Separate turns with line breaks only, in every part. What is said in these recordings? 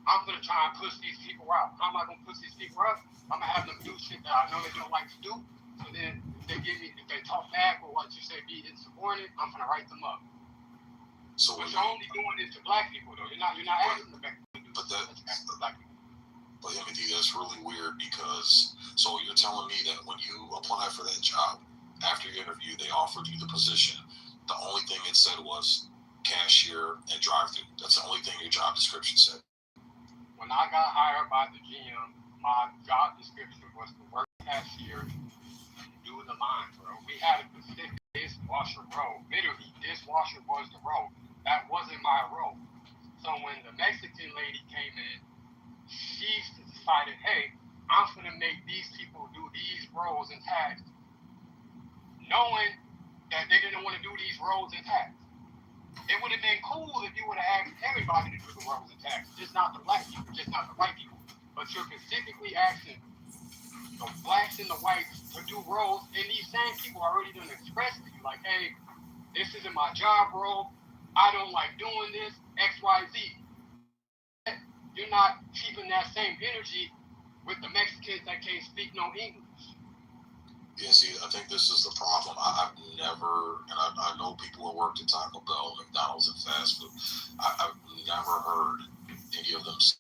I'm going to try and push these people out. How am I going to push these people out? I'm going to have them do shit that I know they don't like to do. So then if they talk back or what you say be insubordinate, I'm going to write them up.
So
but you're only doing it to black people, though. You're not asking the black people to do it.
But I mean, that's really weird because, so you're telling me that when you apply for that job, after your interview, they offered you the position. The only thing it said was cashier and drive-through. That's the only thing your job description said.
When I got hired by the GM, my job description was to work cashier and do the line, bro. We had a specific dishwasher role. Literally, dishwasher was the role. That wasn't my role. So when the Mexican lady came in, she decided, hey, I'm going to make these people do these roles and tasks, knowing that they didn't want to do these roles and tasks. It would have been cool if you would have asked everybody to do the roles and tasks, just not the black people, just not the white people. But you're specifically asking the blacks and the whites to do roles, and these same people are already going to express to you, like, hey, this isn't my job role, I don't like doing this, X, Y, Z. You're not keeping that same energy with the Mexicans that can't speak no English.
Yeah, see, I think this is the problem. I've never, and I know people who worked at Taco Bell, McDonald's, and fast food. I've never heard any of them say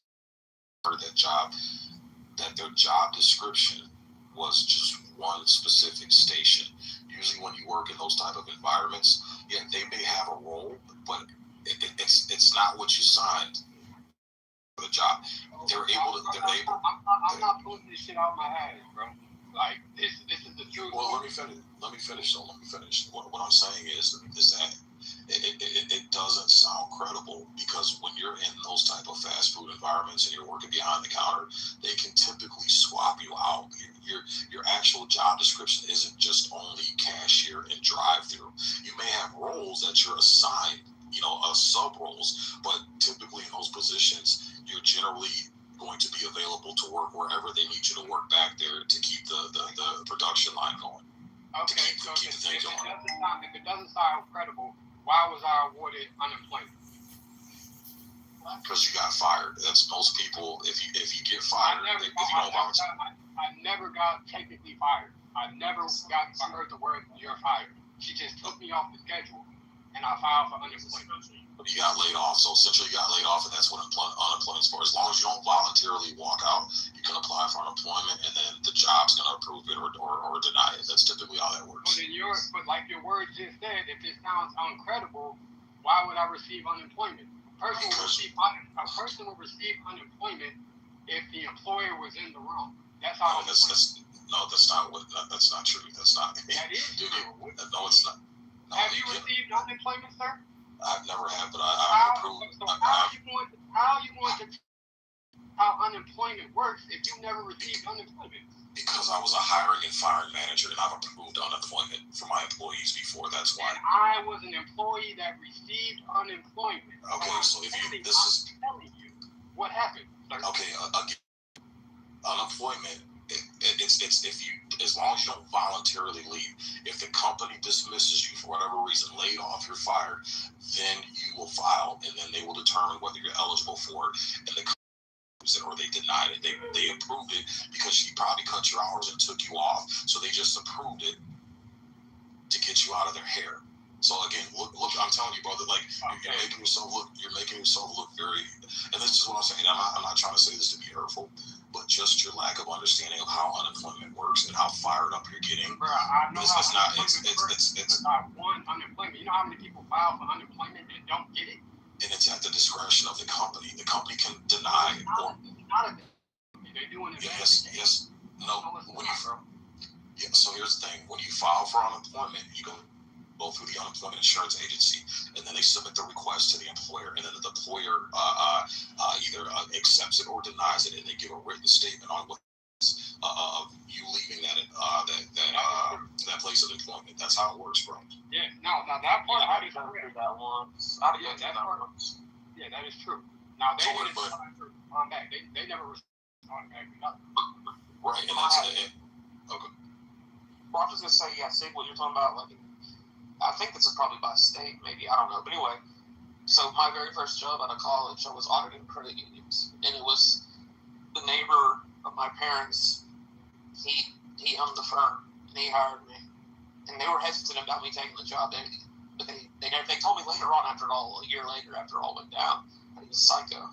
that their job description was just one specific station. Usually when you work in those type of environments, yeah, they may have a role, but it's not what you signed for the job.
I'm not pulling this shit out my ass, bro. Like, this is the truth.
Well, let me finish. What I'm saying is that it doesn't sound credible, because when you're in those type of fast food environments and you're working behind the counter, they can typically swap you out. Your actual job description isn't just only cashier and drive-through. You may have roles that you're assigned, sub roles, but typically in those positions, you're generally going to be available to work wherever they need you to work back there to keep the production line going.
Okay, so if it doesn't sound credible, why was I awarded unemployment?
Because you got fired. That's most people. If you get fired,
I never got technically fired. I heard the word "you're fired." She just took me off the schedule, and I filed for unemployment.
You got laid off, so essentially you got laid off, and that's what unemployment is for. As long as you don't voluntarily walk out, you can apply for unemployment, and then the job's going to approve it or deny it. That's typically how that works.
But like your word just said, if it sounds uncredible, why would I receive unemployment? A person will receive unemployment if the employer was in the wrong. That's how.
That's not true. That's not.
That is true.
No, it's not. No,
have you received unemployment, sir?
I've never had, but
how are you going to how unemployment works if you never received unemployment?
Because I was a hiring and firing manager, and I've approved unemployment for my employees before. That's why.
And I was an employee that received unemployment.
Okay, so if you
telling you what happened, sir.
Okay, again, unemployment. It's if you, as long as you don't voluntarily leave. If the company dismisses you for whatever reason, laid off, you're fired, then you will file, and then they will determine whether you're eligible for it. And the company or they denied it. They approved it because she probably cut your hours and took you off. So they just approved it to get you out of their hair. So again, look, I'm telling you, brother, like you're making yourself look very, and this is what I'm saying. I'm not trying to say this to be hurtful, but just your lack of understanding of how unemployment works and how fired up you're getting.
Bro, I know it's not one unemployment. You know how many people file for unemployment and don't get it?
And it's at the discretion of the company. The company can deny or.
They're doing it.
Yes. No. So here's the thing: when you file for unemployment, you go through the unemployment insurance agency, and then they submit the request to the employer, and then the employer either accepts it or denies it, and they give a written statement on what of you leaving that place of employment. That's how it works, bro.
Yeah, now that part I didn't do that once. Yeah, that is true. Now they didn't come back. They never responded back.
Right, and that's it. Okay.
Well, I was just gonna say, yeah, see what you're talking about, like. I think it's probably by state, maybe. I don't know. But anyway, So my very first job out of college, I was auditing credit unions, and it was the neighbor of my parents. He owned the firm, and he hired me. And they were hesitant about me taking the job. They told me later on, a year later, after it all went down, that he was psycho.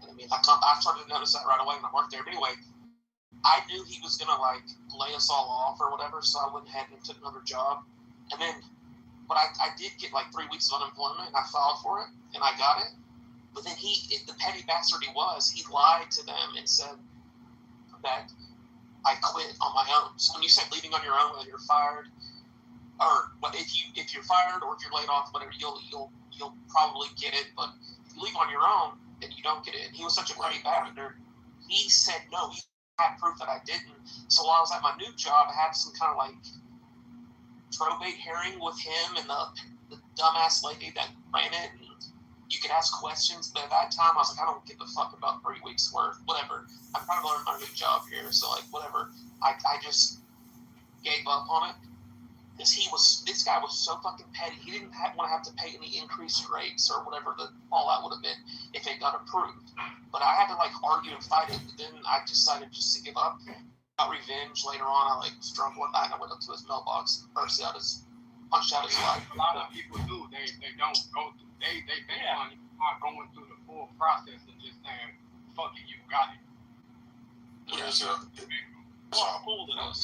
And I mean, I started to notice that right away when I worked there. But anyway, I knew he was gonna like lay us all off or whatever, so I went ahead and took another job. And then, but I did get like 3 weeks of unemployment, and I filed for it, and I got it. But then the petty bastard he lied to them and said that I quit on my own. So when you said leaving on your own, whether you're fired, or if you're fired or if you're laid off, whatever, you'll probably get it. But if you leave on your own, then you don't get it. And he was such a petty bastard. He said no. He had proof that I didn't. So while I was at my new job, I had some kind of like probate hearing with him and the dumbass lady that ran it. And you could ask questions, but at that time I was like, I don't give a fuck about 3 weeks worth. Whatever. I'm trying to learn my new job here, so like whatever. I just gave up on it. This guy was so fucking petty. He didn't want to have to pay any increased rates or whatever the fallout would have been if it got approved. But I had to like argue and fight it. But then I decided just to give up. Got revenge later on. I like was drunk one night and I went up to his mailbox and punched out his life.
A lot of people do. They don't go through. They on not going through the full process and just saying, "Fuck it, you got it."
Yeah,
So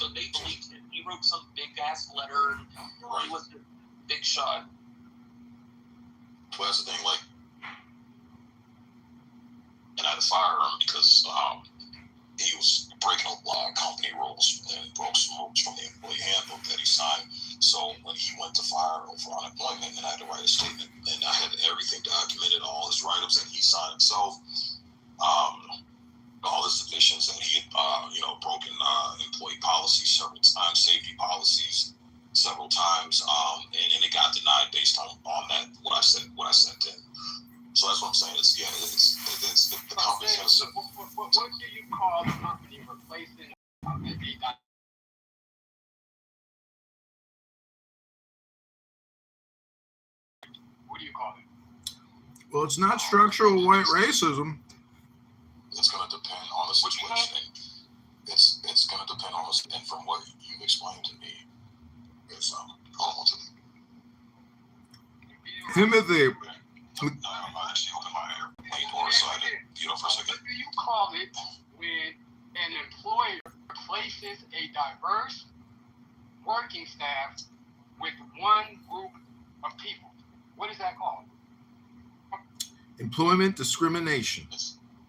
they believed him. He wrote some big ass letter, and he was a big shot.
Well, that's the thing, like, and I had to fire him because he was breaking a lot of company rules and broke some rules from the employee handbook that he signed. So when he went to fire for unemployment, and I had to write a statement, and I had everything documented, all his write-ups that he signed himself, all his submissions, and he had, broken employee policies several times, safety policies several times, and it got denied based on that what I sent in. So that's what I'm saying. It's the company's gonna say.
What do you call the company replacing what do you call it?
Well, it's not structural white racism.
It's going to depend on the situation. It's going to depend on the, and from what you've explained to me, it's hold on to me.
Timothy.
I'm actually open my door so I can, for a second.
What do you call it when an employer replaces a diverse working staff with one group of people? What is that called?
Employment discrimination.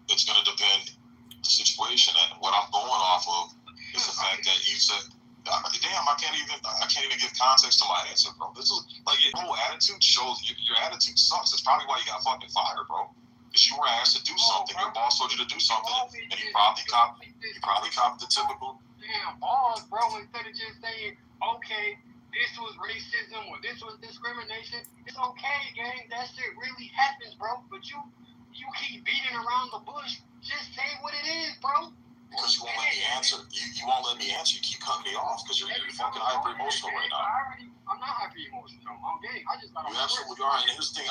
It's going to depend on the situation, and what I'm going off of is the fact that you said, damn, I can't even give context to my answer, bro. This is like your whole attitude shows your attitude sucks. That's probably why you got fucking fired, bro. Because you were asked to do something, your boss told you to do something, and you probably copied the typical.
Damn balls, bro. Instead of just saying, okay, this was racism or this was discrimination, it's okay, gang. That shit really happens, bro. But you keep beating around the bush. Just say what it is, bro.
Because you won't let me answer. You won't let me answer. You keep cutting me off because you're fucking hyper emotional right now.
I'm not hyper emotional. I'm gay. I just got.
You absolutely are. And here's the thing.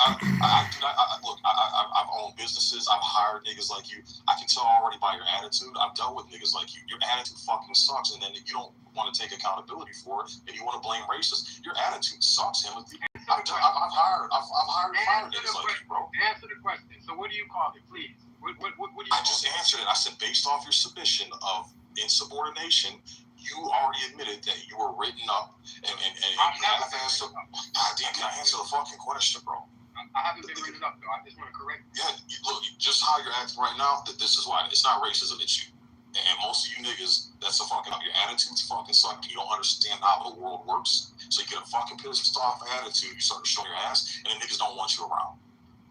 Look. I've owned businesses. I've hired niggas like you. I can tell already by your attitude. I've dealt with niggas like you. Your attitude fucking sucks, and then you don't want to take accountability for it, and you want to blame racists. Your attitude sucks, Timothy. I've hired fire niggas like you, bro.
Answer the question. So what do you call it, please? What do you
I just answered it. I said, based off your submission of insubordination, you already admitted that you were written up and you have answered. God damn, can I answer the fucking question, bro?
I haven't been written up, though. I just want to correct you.
Yeah, look, just how you're acting right now, this is why. It's not racism, it's you. And most of you niggas, that's a fucking, your attitudes fucking suck. You don't understand how the world works. So you get a fucking pissed off attitude, you start showing your ass, and the niggas don't want you around.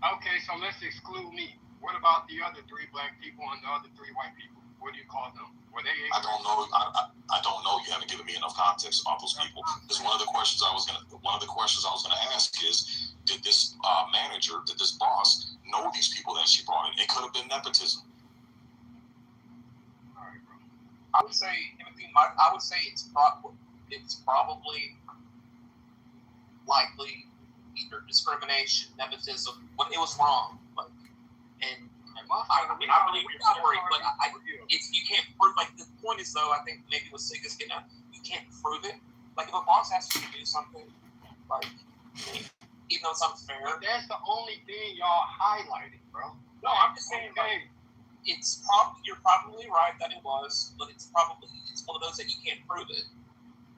Okay, so let's exclude me. What about the other 3 black people and the other 3 white people? What do you call them? Were they?
I don't know. I don't know. You haven't given me enough context about those people. Because one of the questions I was gonna ask is, did this manager, did this boss know these people that she brought in? It could have been nepotism.
All right, bro.
I would say it's probably likely either discrimination, nepotism, but it was wrong. Like, and I believe your story, but you can't prove. Like the point is though, I think maybe what Sig is getting at, you can't prove it. Like if a boss asks you to do something, like even though it's unfair,
but that's the only thing y'all highlighted, bro.
No, I'm just saying. Like, you're probably right that it was, but it's one of those that you can't prove it,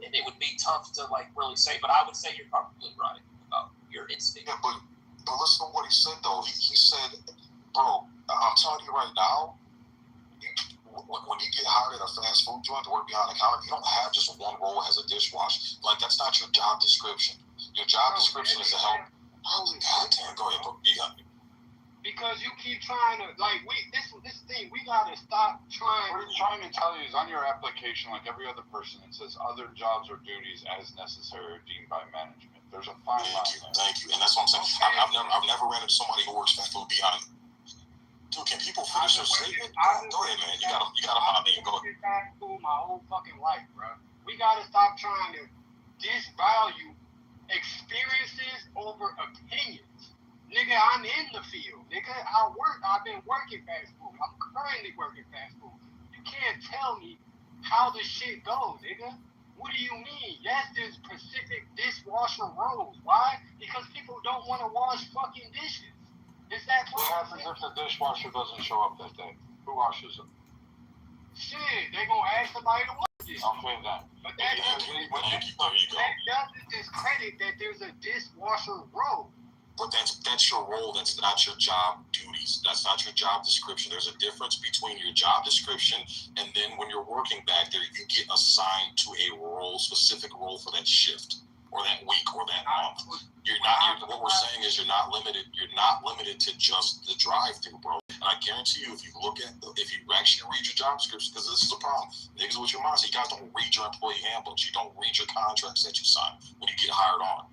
and it would be tough to like really say. But I would say you're probably right about your instinct.
Yeah, but listen to what he said though. He said, bro, I'm telling you right now, when you get hired at a fast food joint to work behind the counter, you don't have just one role as a dishwasher. Like that's not your job description. Your job description is to help. Oh, God damn, go ahead, bro.
Because you keep trying to this thing, we gotta stop trying.
What he's trying to tell you is on your application, like every other person, it says other jobs or duties as necessary or deemed by management. There's a fine line there.
Thank you, and that's what I'm saying.
Okay.
I've never ran into somebody who works fast food behind. Dude, can people finish their statement? Go ahead, man. You gotta mind me. Go ahead.
Fast food my whole fucking life, bro. We gotta stop trying to disvalue experiences over opinions. Nigga, I'm in the field. Nigga, I've been working fast food. I'm currently working fast food. You can't tell me how the shit goes, nigga. What do you mean? Yes, there's specific dishwasher roles. Why? Because people don't want to wash fucking dishes. Is that
What happens if the dishwasher doesn't show up that day? Who washes them?
Shit, they gonna ask somebody to wash this.
Okay, then.
But that doesn't discredit that there's a dishwasher role.
But that's your role. That's not your job duties. That's not your job description. There's a difference between your job description and then when you're working back there, you get assigned to a role, specific role for that shift or that week or that month. What we're saying is you're not limited to just the drive-through, bro. And I guarantee you, if you actually read your job description, because this is a problem. Niggas with your mindset, you guys don't read your employee handbooks. You don't read your contracts that you sign when you get hired on.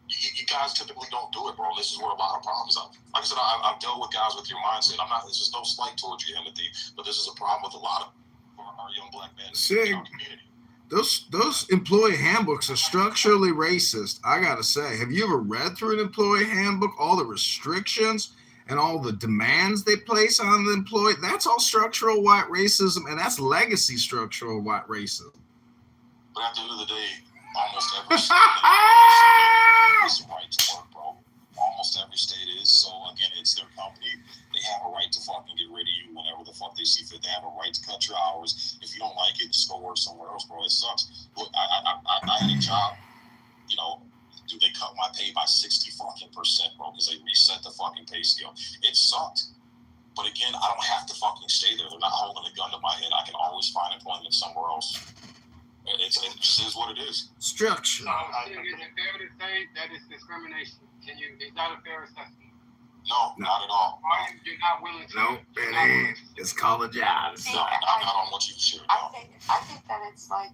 You guys typically don't do it, bro. This is where a lot of problems are. Like I said, I've dealt with guys with your mindset. This is no slight towards you, Timothy, but this is a problem with a lot of our young black men in our community.
Those employee handbooks are structurally racist. I gotta say, have you ever read through an employee handbook? All the restrictions and all the demands they place on the employee. That's all structural white racism, and that's legacy structural white racism.
But at the end of the day, almost every state has a right to work, bro. Almost every state is. So again, it's their company. They have a right to fucking get rid of you whenever the fuck they see fit. They have a right to cut your hours. If you don't like it, just go work somewhere else, bro. It sucks. Look, I had a job. Dude, they cut my pay by 60% bro, because they reset the fucking pay scale. It sucked. But again, I don't have to fucking stay there. They're not holding a gun to my head. I can always find employment somewhere else. It just is what it is.
Structure.
So, is it fair to say that it's discrimination? Is that a fair assessment?
No, not at all.
You're not willing to.
No, it ain't. It's called a job.
No, not on what you share.
I think that it's like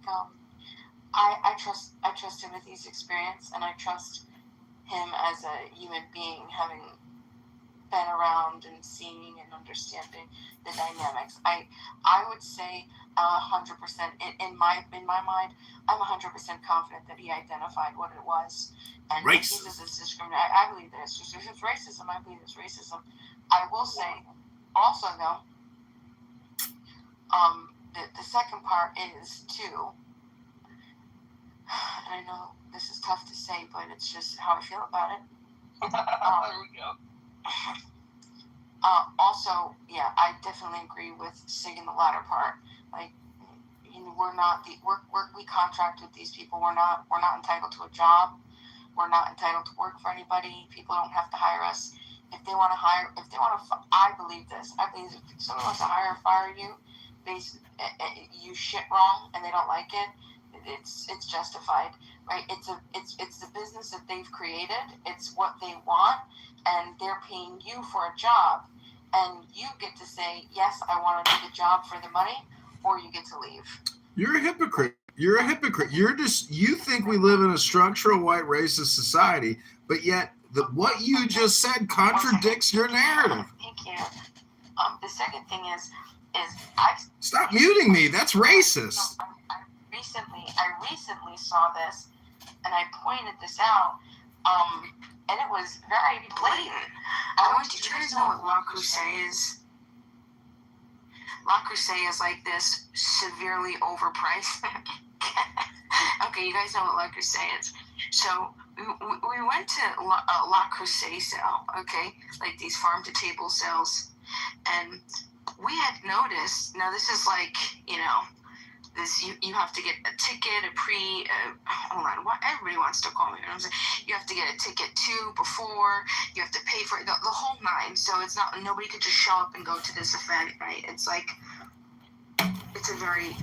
I trust Timothy's experience, and I trust him as a human being, having been around and seeing and understanding the dynamics. I would say 100% in my mind, I'm 100% confident that he identified what it was. And
Racism.
This is discrimination. I believe that it's racism. I believe it's racism. I will say also though, the second part is too. And I know this is tough to say, but it's just how I feel about it.
There we go.
Also, yeah, I definitely agree with Sig in the latter part. Like, we contract with these people. We're not entitled to a job. We're not entitled to work for anybody. People don't have to hire us. If they want to I believe this. I believe if someone wants to hire or fire you, you shit wrong and they don't like it, it's justified, right? It's the business that they've created. It's what they want, and they're paying you for a job, and you get to say, yes, I want to do the job for the money, or you get to leave.
You're a hypocrite. You're a hypocrite. You think we live in a structural white racist society, but yet what you just said contradicts your narrative.
Thank you. The second thing is
Stop muting me. That's racist.
I recently saw this, and I pointed this out. and it was very blatant. Do you guys know what La Crusade is? La Crusade is like this severely overpriced. Okay, you guys know what La Crusade is. So we went to La Crusade sale, okay, like these farm to table sales, and we had noticed. Now this is like, you know, this you have to get a ticket, hold on, what everybody wants to call me. You know what I'm saying? You have to get a ticket too before. You have to pay for it, the whole nine. So it's not, nobody could just show up and go to this event, right? It's like, it's a very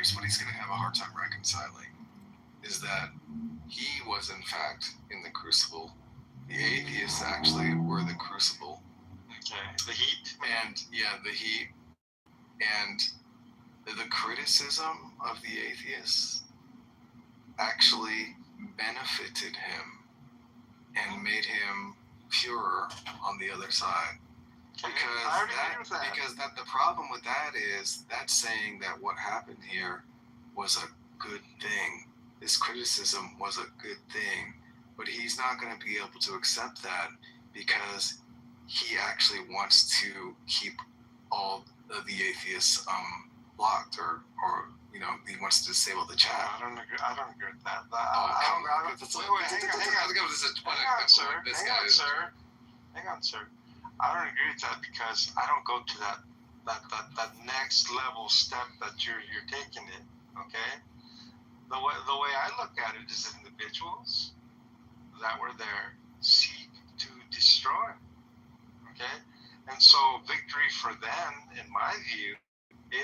here's what he's going to have a hard time reconciling, is that he was in fact in the crucible. The atheists actually were the crucible.
Okay. The heat.
And yeah, the heat. And the criticism of the atheists actually benefited him and made him purer on the other side. Because the problem with that is that's saying that what happened here was a good thing. This criticism was a good thing, but he's not going to be able to accept that because he actually wants to keep all of the atheists blocked, or he wants to disable the chat.
I don't agree with that.
Oh, come on.
Hang on, sir. I don't agree with that because I don't go to that next level step that you're taking it. Okay. The way I look at it is individuals that were there seek to destroy. Okay, and so victory for them, in my view,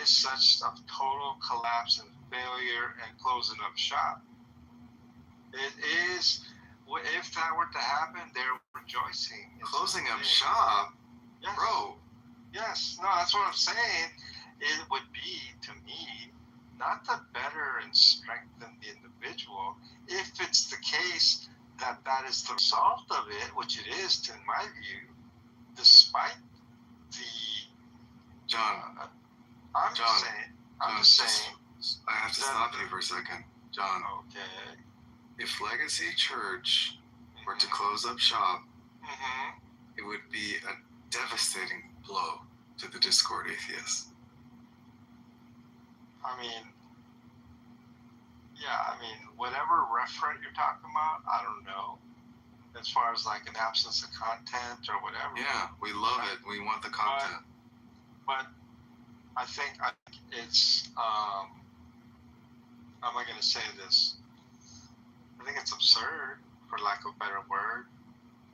is such a total collapse and failure and closing up shop. It is. If that were to happen, they're rejoicing.
Closing up shop,
yes.
bro.
Yes, no, that's what I'm saying. It would be, to me, not to better and strengthen the individual, if it's the case that is the result of it, which it is, in my view, despite the...
John,
I'm just saying.
I have to stop you for a second. John.
Okay.
If Legacy Church were to close up shop, it would be a devastating blow to the Discord atheists.
Whatever referent you're talking about, I don't know. As far as like an absence of content or whatever.
Yeah, we love it. We want the content.
But I think it's, how am I going to say this? I think it's absurd, for lack of a better word,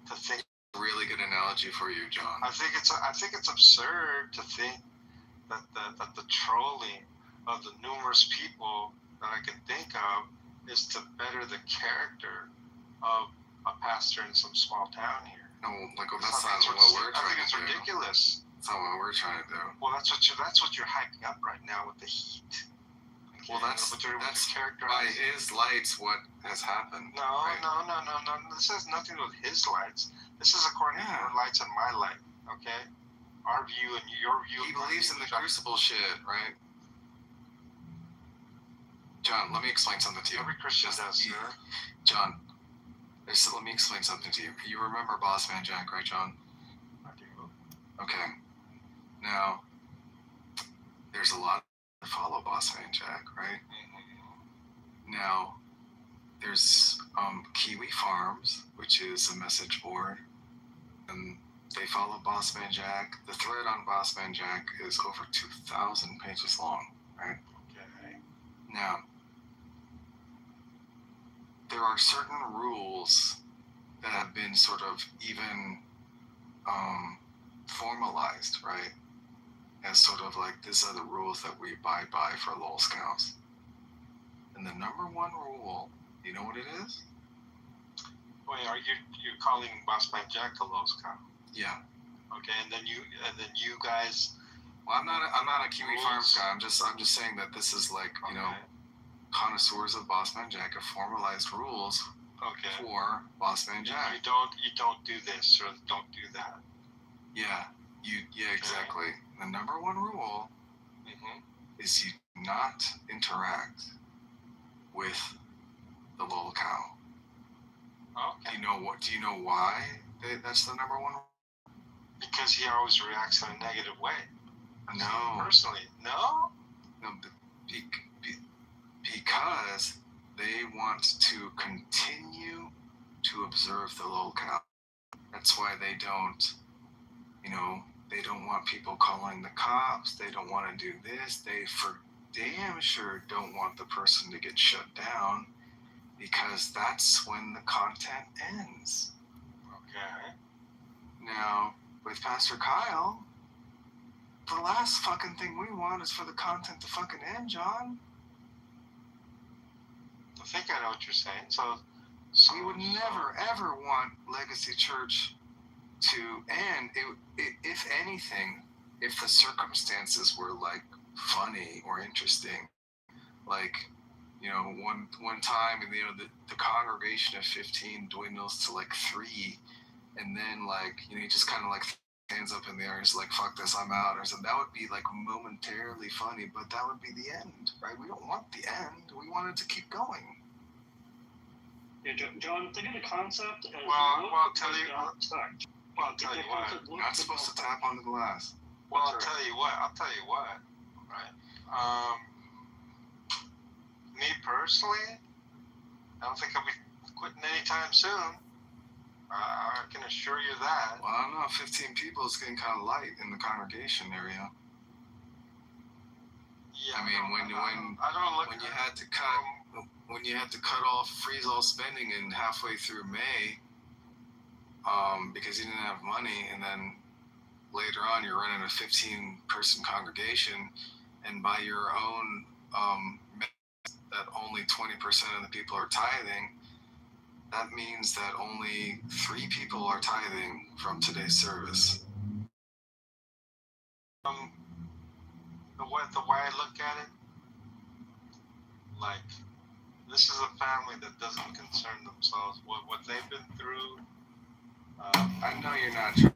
to think.
Really good analogy for you, John.
I think it's absurd to think that the trolling of the numerous people that I can think of is to better the character of a pastor in some small town here.
No, that's not what we're trying to do.
I think it's ridiculous.
That's not what we're trying to do.
Well, that's what you're hyping up right now with the heat. Okay?
Well, that's by his lights what has happened.
No,
right?
No. This has nothing to do with his lights. This is according to your lights and my light. Okay, our view and your view.
He believes in the crucible shit, right? John, let me explain something to you.
Every Christian does, sir.
John, let me explain something to you. You remember Boss Man Jack, right, John?
I do.
Okay. Now, there's a lot to follow Boss Man Jack, right? Now, there's Kiwi Farms, which is a message board, and they follow Boss Man Jack. The thread on Boss Man Jack is over 2,000 pages long, right?
Okay.
Now, there are certain rules that have been sort of even formalized, right? As sort of like, these are the rules that we abide by for Lol Scouts. And the number one rule, you know what it is?
Wait, are you calling Boss Man Jack a Lol Scout?
Yeah.
Okay, and then you guys.
Well, I'm not a Kiwi Farms guy. I'm just saying that this is like, connoisseurs of Boss Man Jack have formalized rules for Boss Man Jack.
You don't do this or don't do that.
Yeah, exactly. The number one rule is you do not interact with the Lol Cow.
Okay.
Do you know why that's the number one rule?
Because he always reacts in a negative way.
No.
Personally, no.
No, because they want to continue to observe the Lol Cow. That's why they don't, they don't want people calling the cops. They don't want to do this. They for damn sure don't want the person to get shut down, because that's when the content ends.
Okay.
Now, with Pastor Kyle, the last fucking thing we want is for the content to fucking end, John.
I think I know what you're saying. So
we would never, ever want Legacy Church to end. If anything, if the circumstances were like funny or interesting, like, one time, the congregation of 15 dwindles to like 3, and then he just kind of like hands up in the air and is like, fuck this, I'm out, or something. That would be like momentarily funny, but that would be the end, right? We don't want the end. We want it to keep going.
Yeah, John, think of the concept as
I'll tell you
what.
what.
You're not supposed to tap on the glass.
Well, I'll tell you what. Right. Me personally, I don't think I'll be quitting anytime soon. I can assure you that.
Well, I don't know. 15 people is getting kind of light in the congregation area.
Yeah,
I mean, when you had to cut off, freeze all spending in halfway through May, because you didn't have money, and then later on you're running a 15-person congregation, and by your own that only 20% of the people are tithing. That means that only 3 people are tithing from today's service.
The way I look at it, like, this is a family that doesn't concern themselves with what they've been through.
I know you're not.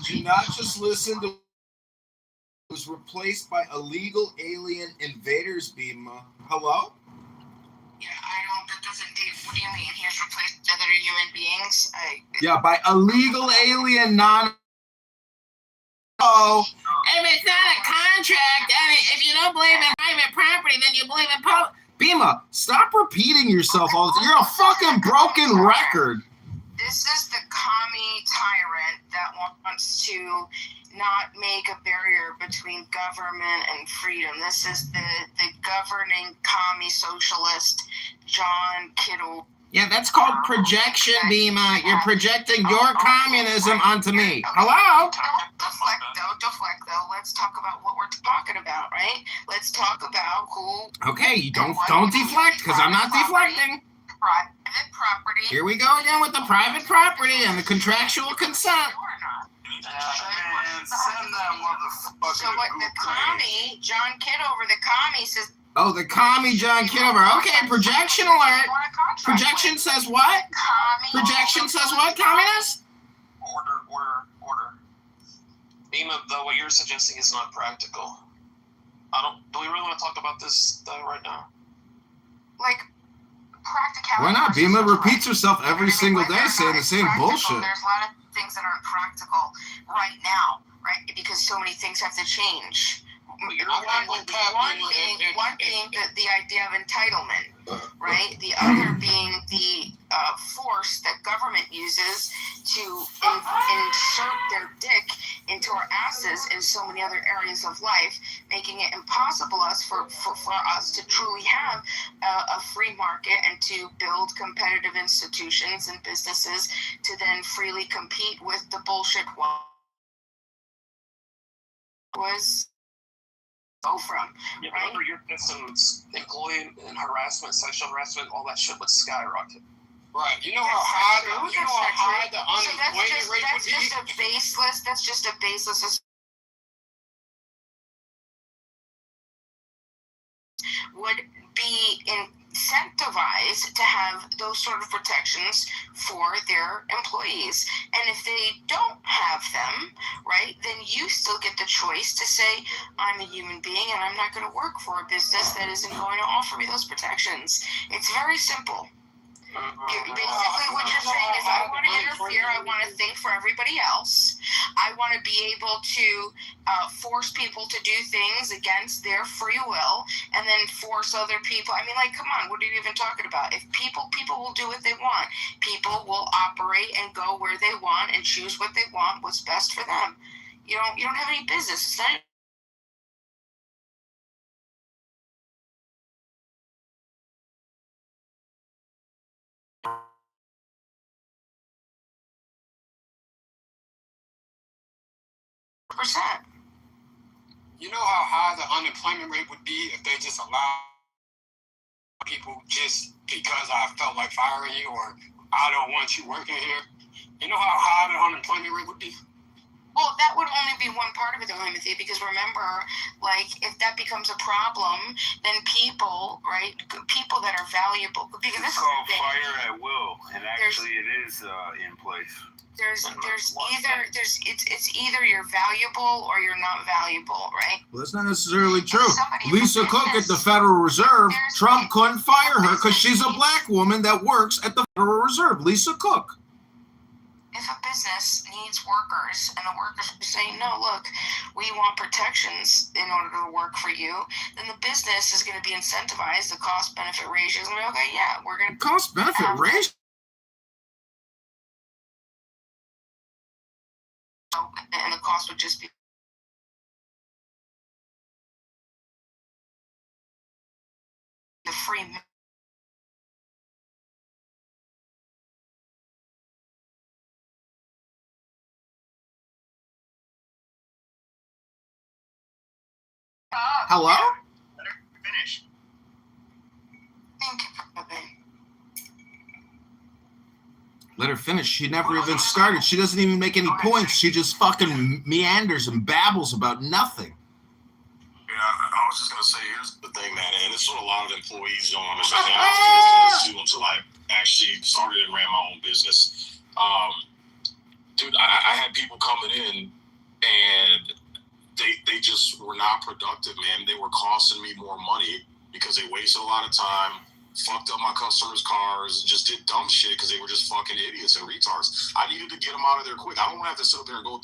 Did you not just listen to was replaced by illegal alien invaders, Bima? Hello?
Yeah, that doesn't, what do you mean? He was replaced with other human beings?
Yeah, by illegal alien Oh. If it's not a contract, and if you don't believe in private property, then you believe in Bima, stop repeating yourself all the time. You're a fucking broken record.
This is the commie tyrant that wants to not make a barrier between government and freedom. This is the governing commie socialist John Kitover.
Yeah, that's called projection, Bima. You're projecting your communism onto me. Hello?
Don't deflect, though. Let's talk about what we're talking about, right? Let's talk about who...
Okay, you don't deflect, because I'm not deflecting.
Private property.
Here we go again with the private property and the contractual consent.
So what the commie, John Kitover, the commie says...
Oh, the commie John Kitover. Okay, projection alert. Projection says what? Projection says what, communist?
Order. Bima, though, what you're suggesting is not practical. Do we really want to talk about this right now?
Like, practicality.
Why not?
versus
Bima
what's
repeats herself every single
whether
day
or
saying
not
the
it's
same
practical,
bullshit.
There's a lot of things that aren't practical right now, right? Because so many things have to change. One being the idea of entitlement, right? The other being the force that government uses to insert their dick into our asses in so many other areas of life, making it impossible for us to truly have a free market and to build competitive institutions and businesses to then freely compete with the bullshit was go from.
Yeah,
right?
but under your systems, employee and harassment, sexual harassment, all that shit would skyrocket.
Right. You know how high the unemployment rate would be?
That's just a baseless would be incentivized to have those sort of protections for their employees. And if they don't have them, right, then you still get the choice to say, I'm a human being and I'm not going to work for a business that isn't going to offer me those protections. It's very simple. Basically, what you're saying is, I want to interfere. I want to think for everybody else. I want to be able to force people to do things against their free will, and then force other people. I mean, like, come on, what are you even talking about? If people will do what they want. People will operate and go where they want and choose what they want, what's best for them. You don't have any business. It's not. Percent.
You know how high the unemployment rate would be if they just allowed people just because I felt like firing you or I don't want you working here? You know how high the unemployment rate would be?
Well, that would only be one part of it, though, Timothy, because remember, like, if that becomes a problem, then people, right, people that are valuable, because this is
called fire at will, and actually it is in place.
It's either you're valuable or you're not valuable, right?
Well, that's not necessarily true.
Somebody
Lisa Cook at the Federal Reserve, Trump couldn't fire her because she's a black woman that works at the Federal Reserve. Lisa Cook.
If a business needs workers and the workers are saying, no, look, we want protections in order to work for you, then the business is going to be incentivized. The cost-benefit ratio is going to be, okay, yeah, we're going to...
Cost-benefit ratio?
And the cost would just be... the free...
Hello?
Let her finish.
Thank you.
Let her finish. She never even started. She doesn't even make any points. She just fucking meanders and babbles about nothing.
Yeah, I was just gonna say, here's the thing, man, and it's what a lot of employees don't understand. I was doing this until I actually started and ran my own business. Dude, I had people coming in and they just were not productive, man. They were costing me more money because they wasted a lot of time, fucked up my customers' cars, just did dumb shit because they were just fucking idiots and retards. I needed to get them out of there quick. I don't want to have to sit there and go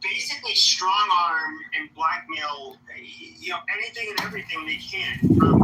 basically strong arm and blackmail, anything and everything they can, from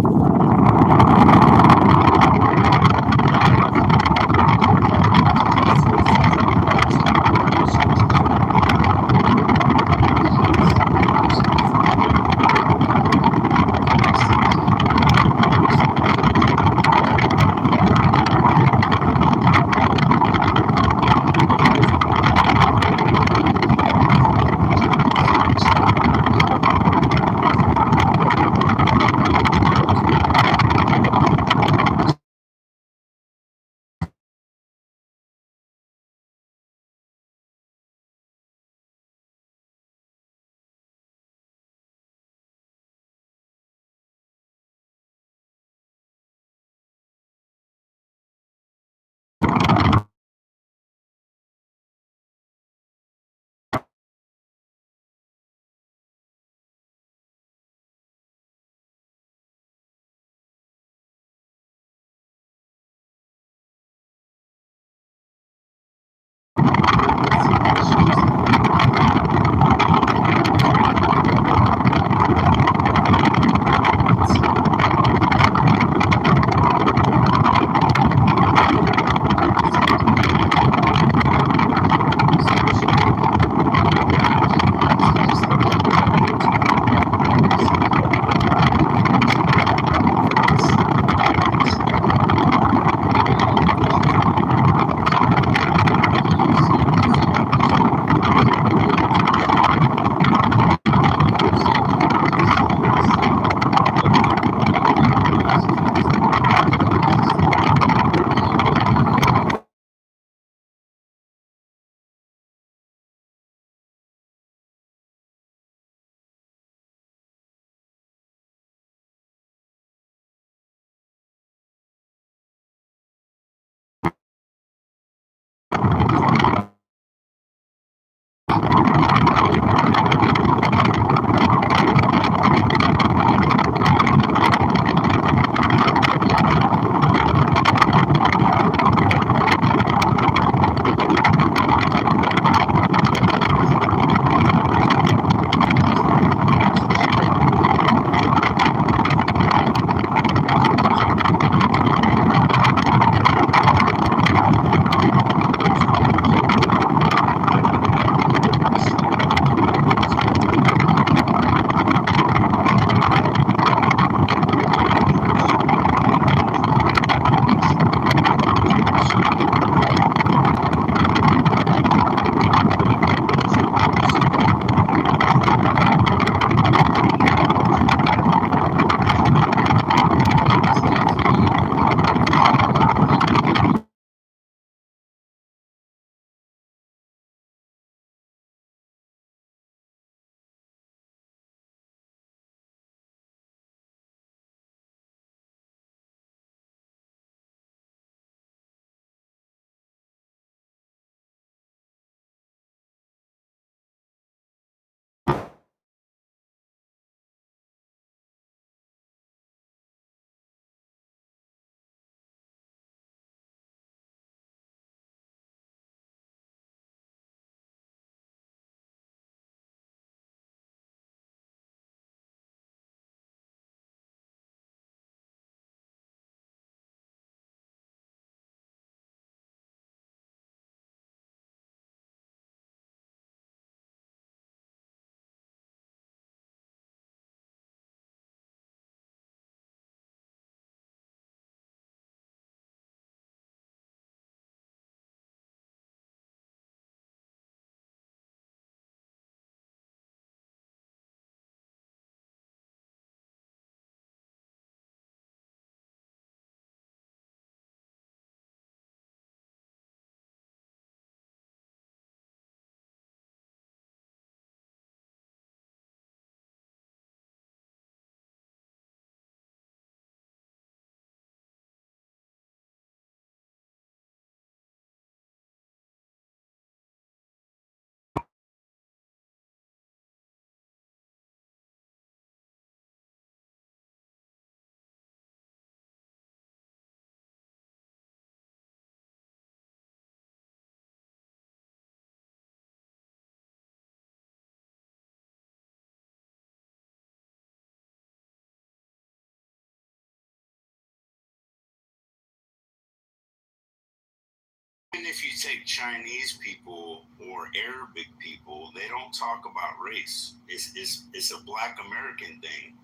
Even if you take Chinese people or Arabic people, they don't talk about race. It's a Black American thing.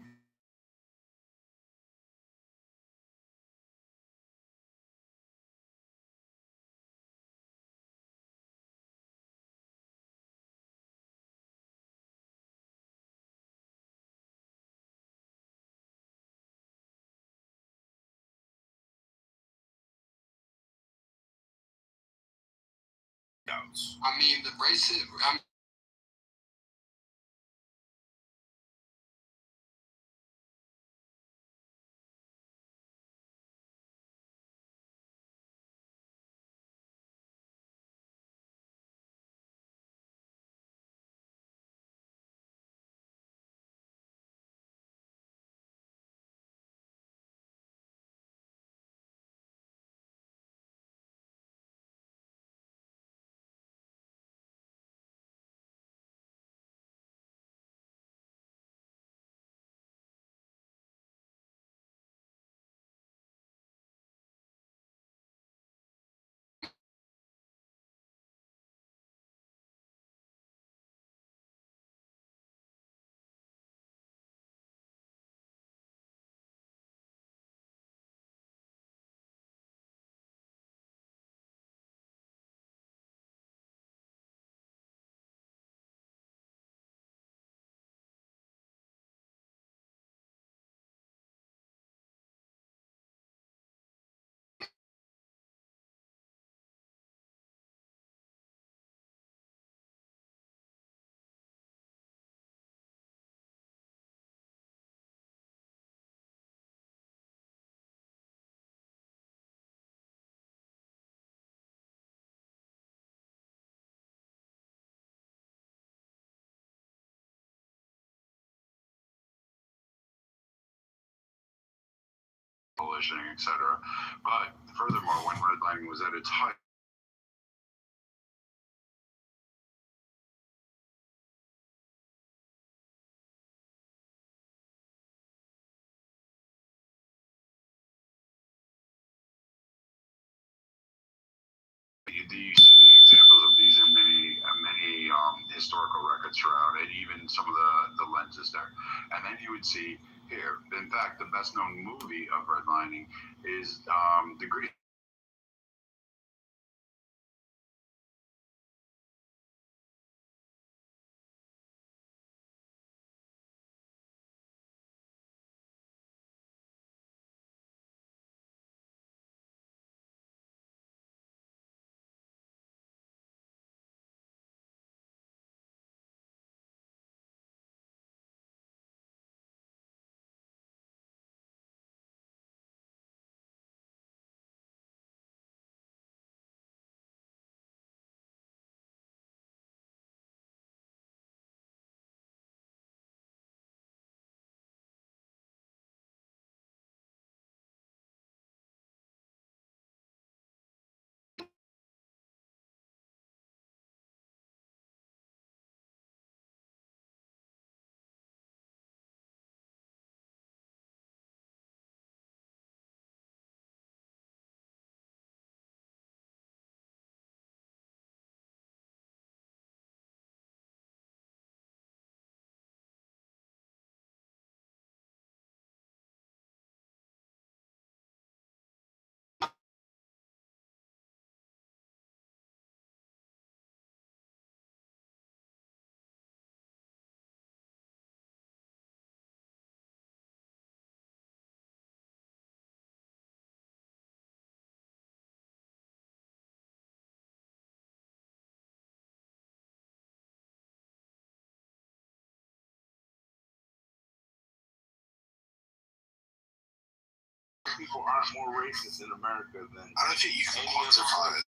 I mean, the racist.
abolitioning, etc. But furthermore, when redlining was at its height, you see the examples of these in many historical records throughout, and even some of the lenses there. And then you would see here, in fact, the best known movie of redlining is The Grease.
People aren't more racist in America than
I don't think you can quantify it.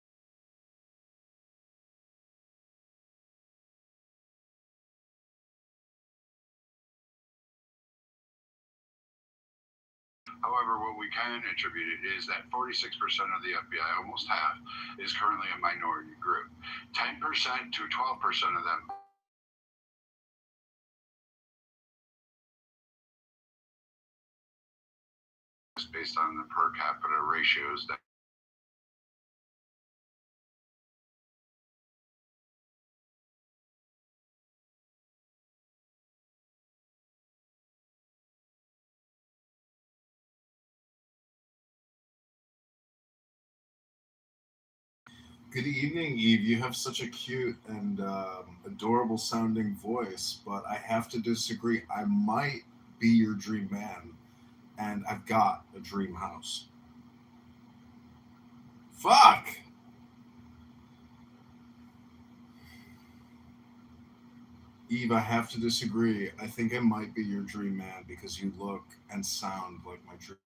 However, what we can attribute it is that 46% of the FBI, almost half, is currently a minority group. 10% to 12% of them is based on the per capita ratios that
Good evening, Eve. You have such a cute and adorable sounding voice, but I have to disagree. I might be your dream man, and I've got a dream house. Fuck! Eve, I have to disagree. I think I might be your dream man because you look and sound like my dream.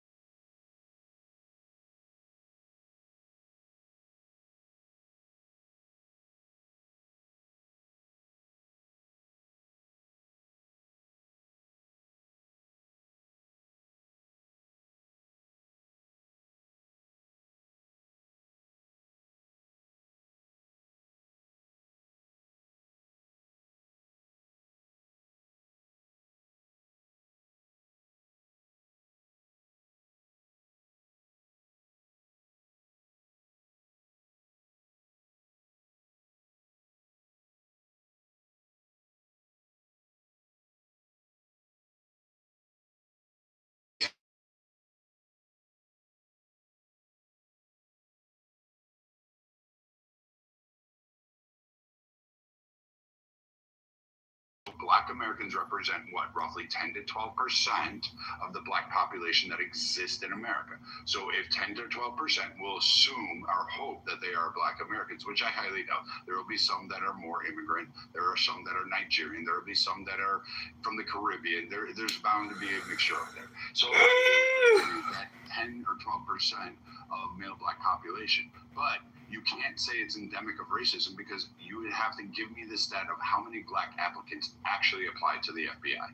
Black Americans represent what, roughly 10 to 12% of the black population that exists in America. So if 10 to 12% will assume or hope that they are Black Americans, which I highly doubt, there will be some that are more immigrant, there are some that are Nigerian, there will be some that are from the Caribbean. There's bound to be a mixture up there. So that 10 or 12% of male black population, but you can't say it's endemic of racism because you would have to give me the stat of how many black applicants actually applied to the FBI.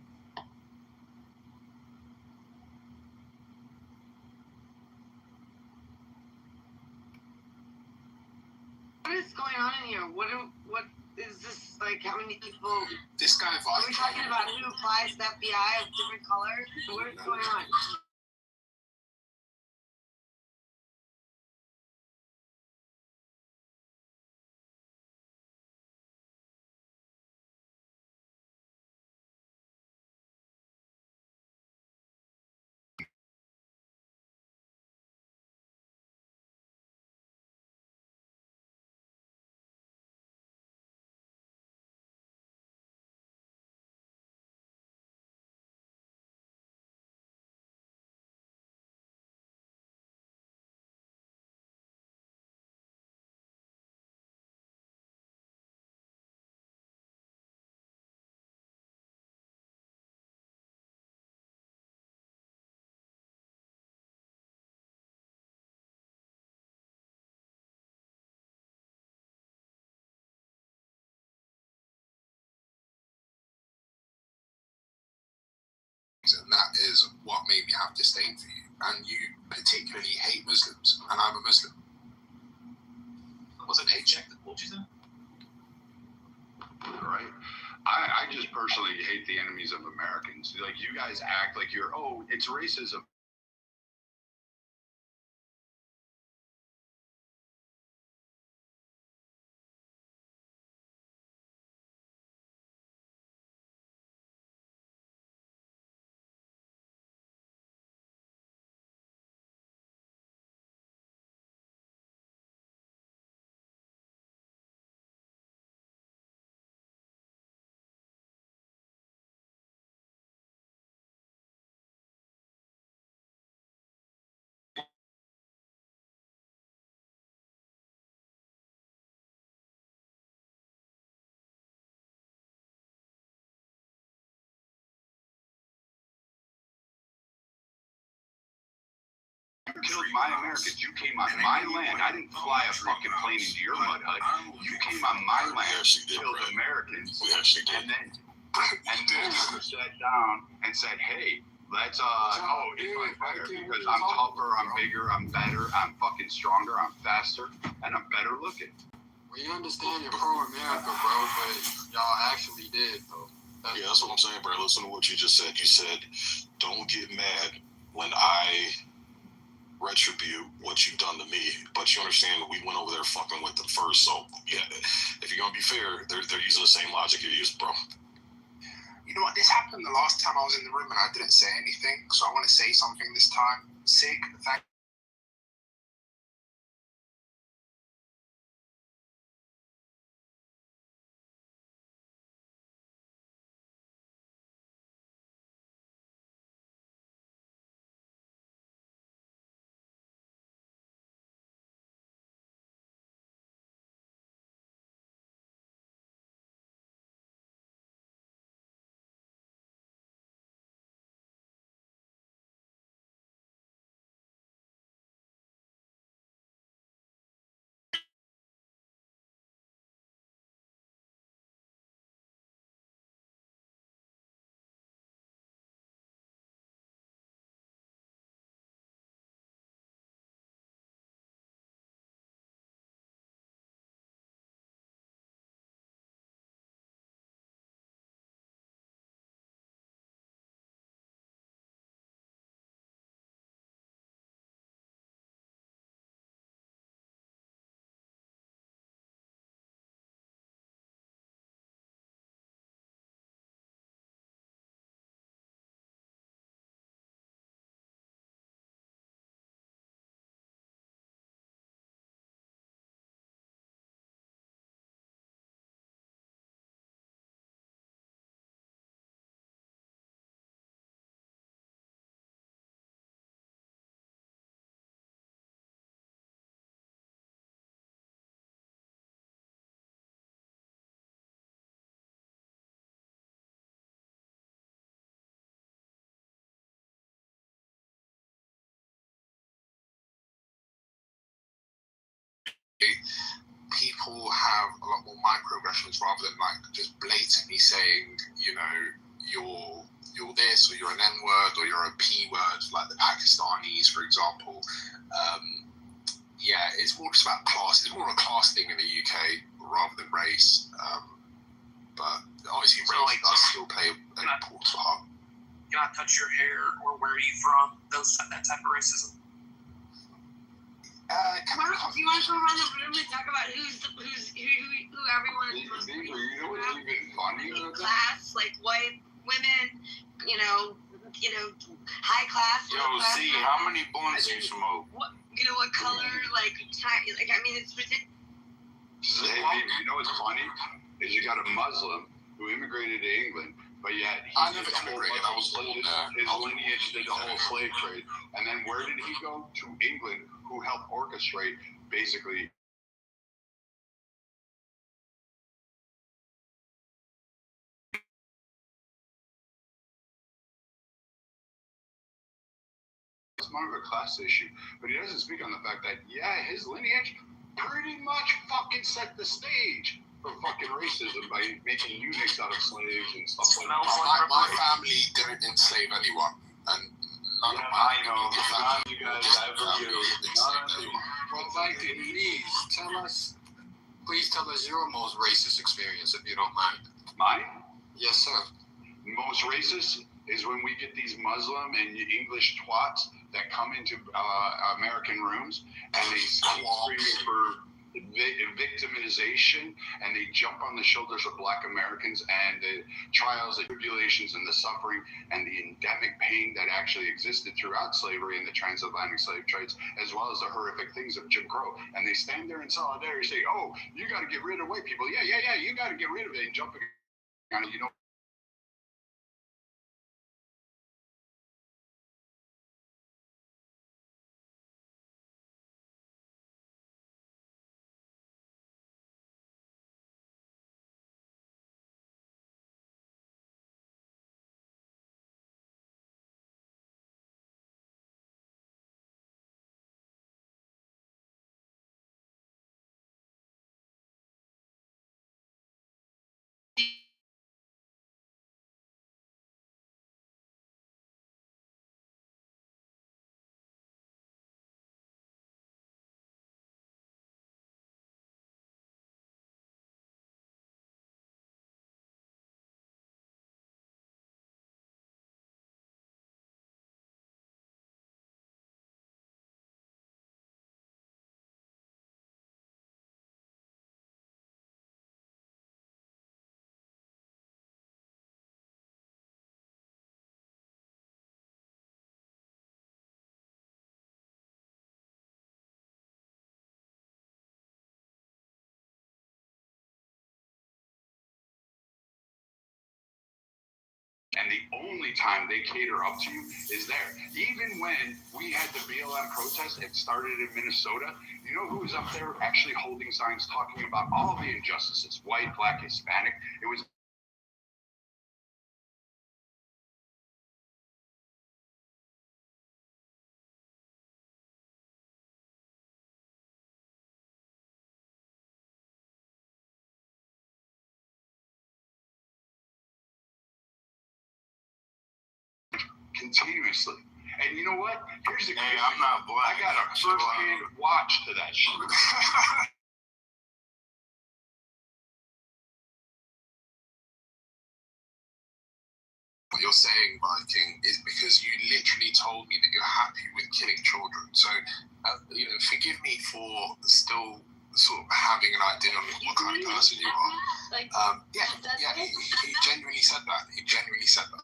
going on in here? What is this, like, how many people?
This guy
Are we talking about who flies the FBI of different colors? What is going on?
And that is what made me have disdain for you. And you particularly hate Muslims, and I'm a Muslim.
Was it a check that pulled you there?
Right? I just personally hate the enemies of Americans. Like, you guys act like you're, oh, it's racism. You killed my Americans. You came on my land. I didn't fly a fucking plane into your mud hut. You came on my land, killed Americans, and then you sat down and said, hey, let's, it's my better because I'm tougher, I'm bigger, I'm better, I'm fucking stronger, I'm faster, and I'm better looking.
We understand you're pro-America, bro, but y'all actually did, though.
Yeah, that's what I'm saying, bro. Listen to what you just said. You said, don't get mad when I retribute what you've done to me, but you understand that we went over there fucking with them first, so yeah, if you're gonna be fair, they're using the same logic you used, bro.
You know what, this happened the last time I was in the room and I didn't say anything, so I want to say something this time. Sig, thank you. People have a lot more microaggressions rather than like just blatantly saying, you know, you're this, or you're an N-word, or you're a P-word, like the Pakistanis, for example. yeah, it's more just about class. It's more of a class thing in the UK rather than race. But obviously, race does still play an important part.
Can I touch your hair, or where are you from? That type of racism.
Can I?
Do you want to go around the room and talk about who everyone is most
You know what's even funny?
class, like white women, high class.
Yo, see, how many blunts you smoke?
What color? I mean, it's ridiculous.
Hey, baby, you know what's funny? Is you got a Muslim who immigrated to England, but yet
I never immigrated. I was born there.
His lineage did the whole slave trade. And then where did he go? To England, who helped orchestrate basically it's more of a class issue, but he doesn't speak on the fact that, yeah, his lineage pretty much fucking set the stage for fucking racism by making eunuchs out of slaves and stuff like that.
My family didn't enslave anyone, and none of my immediate family
you guys
enslaved anyone.
Well, Mikey, please tell us your most racist experience, if you don't mind.
Mine?
Yes, sir.
Most racist is when we get these Muslim and English twats that come into American rooms and they screaming for victimization, and they jump on the shoulders of Black Americans and the trials, the tribulations, and the suffering and the endemic pain that actually existed throughout slavery and the transatlantic slave trades, as well as the horrific things of Jim Crow. And they stand there in solidarity, say, "Oh, you got to get rid of white people. Yeah, you got to get rid of it," and jumping on it, and the only time they cater up to you is there. Even when we had the BLM protest, it started in Minnesota. You know who was up there actually holding signs talking about all the injustices, white, Black, Hispanic? It was continuously. And you know what? Here's the crazy
I'm not Black.
I got a first-hand watch to that shit.
What you're saying, Viking, is because you literally told me that you're happy with killing children. So, forgive me for still sort of having an idea on what kind of person you are. He genuinely said that. He genuinely said that.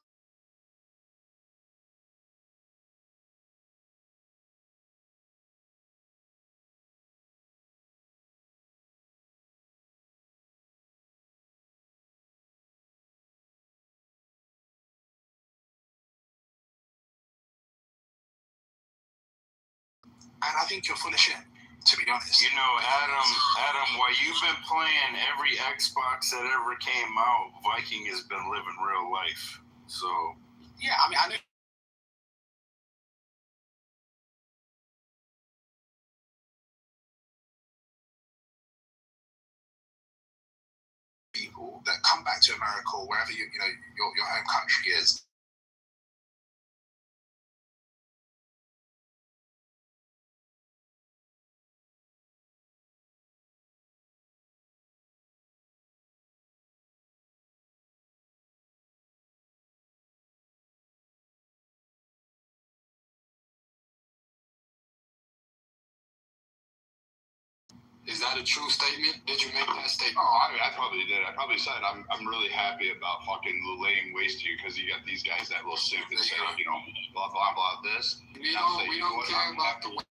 And I think you're full of shit, to be honest.
You know, Adam, while you've been playing every Xbox that ever came out, Viking has been living real life. So
yeah, I mean, I know. People that come back to America or wherever your home country is. Is that a true statement? Did you make that statement?
Oh, I probably did. I probably said I'm really happy about fucking laying waste to you because you got these guys that will simp and say, you know, blah blah blah this.
We don't care about the way.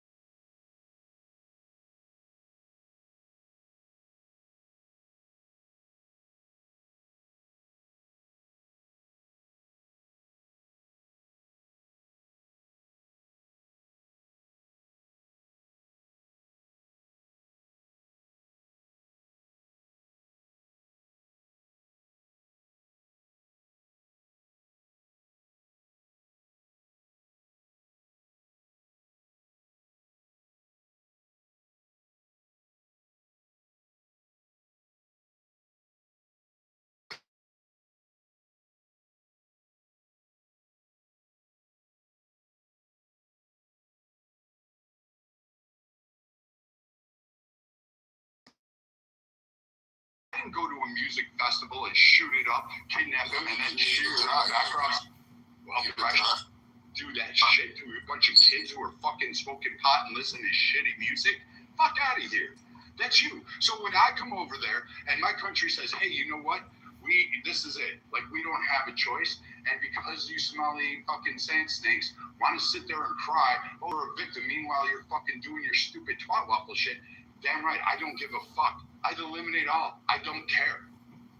I didn't go to a music festival and shoot it up, kidnap him, and then cheer in the background. Well, do that shit to a bunch of kids who are fucking smoking pot and listening to shitty music. Fuck out of here. That's you. So when I come over there and my country says, hey, you know what? This is it. Like, we don't have a choice. And because you Somali fucking sand snakes want to sit there and cry over a victim, meanwhile you're fucking doing your stupid twat waffle shit, damn right, I don't give a fuck. I'd eliminate all. I don't care.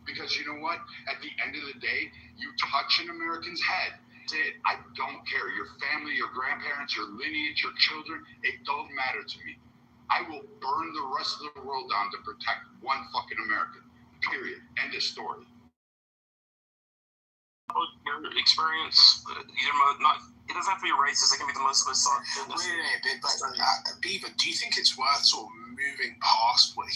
Because you know what? At the end of the day, you touch an American's head. That's it. I don't care. Your family, your grandparents, your lineage, your children, it don't matter to me. I will burn the rest of the world down to protect one fucking American. Period. End of story.
Your experience, either mode, not it doesn't have to be racist. It can be the most misogynist.
Wait, but Beaver, do you think it's worth sort of moving past what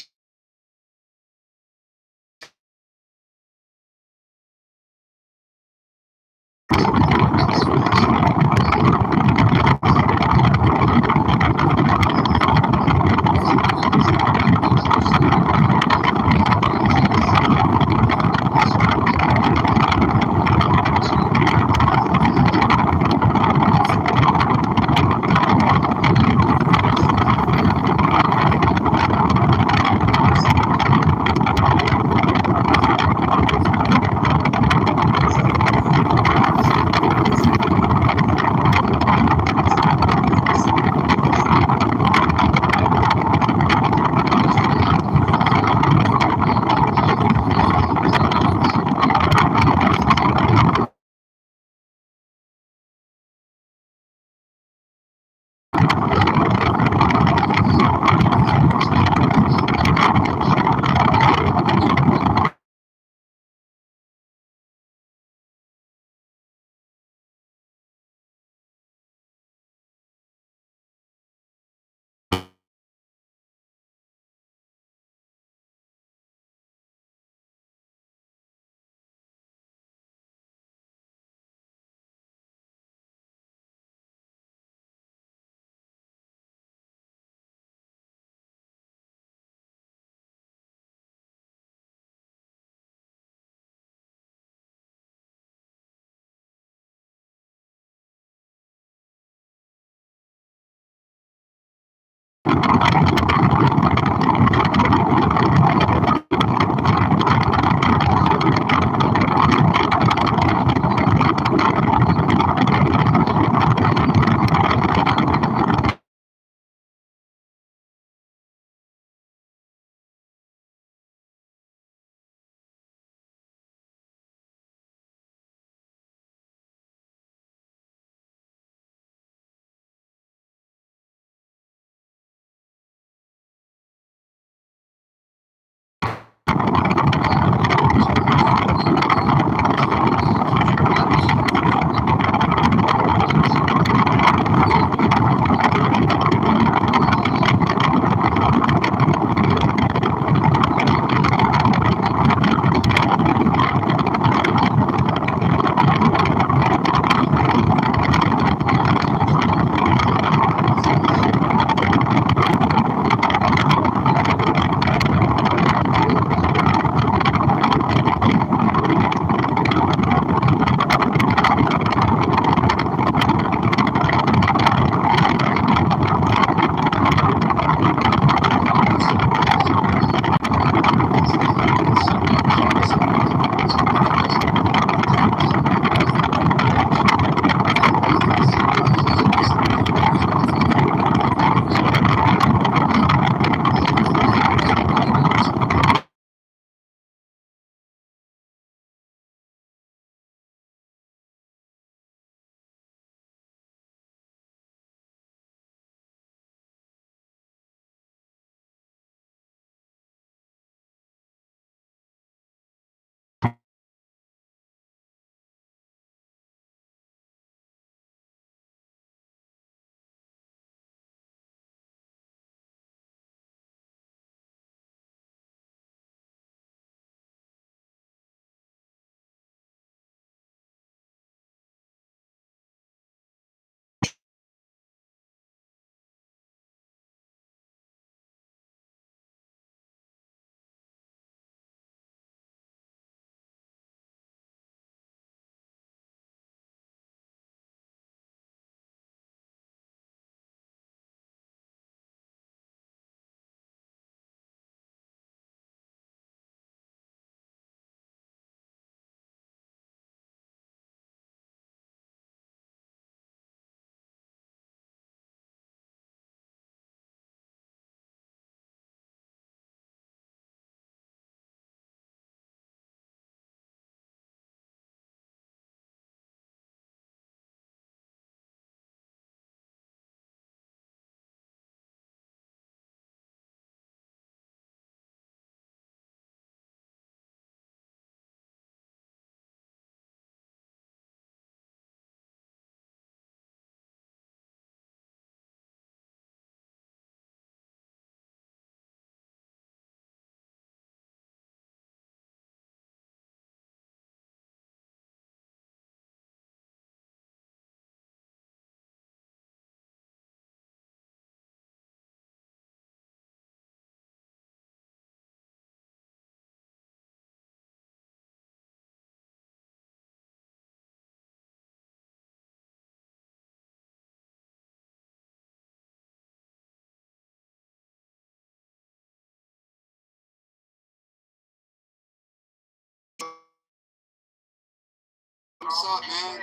What's up, man?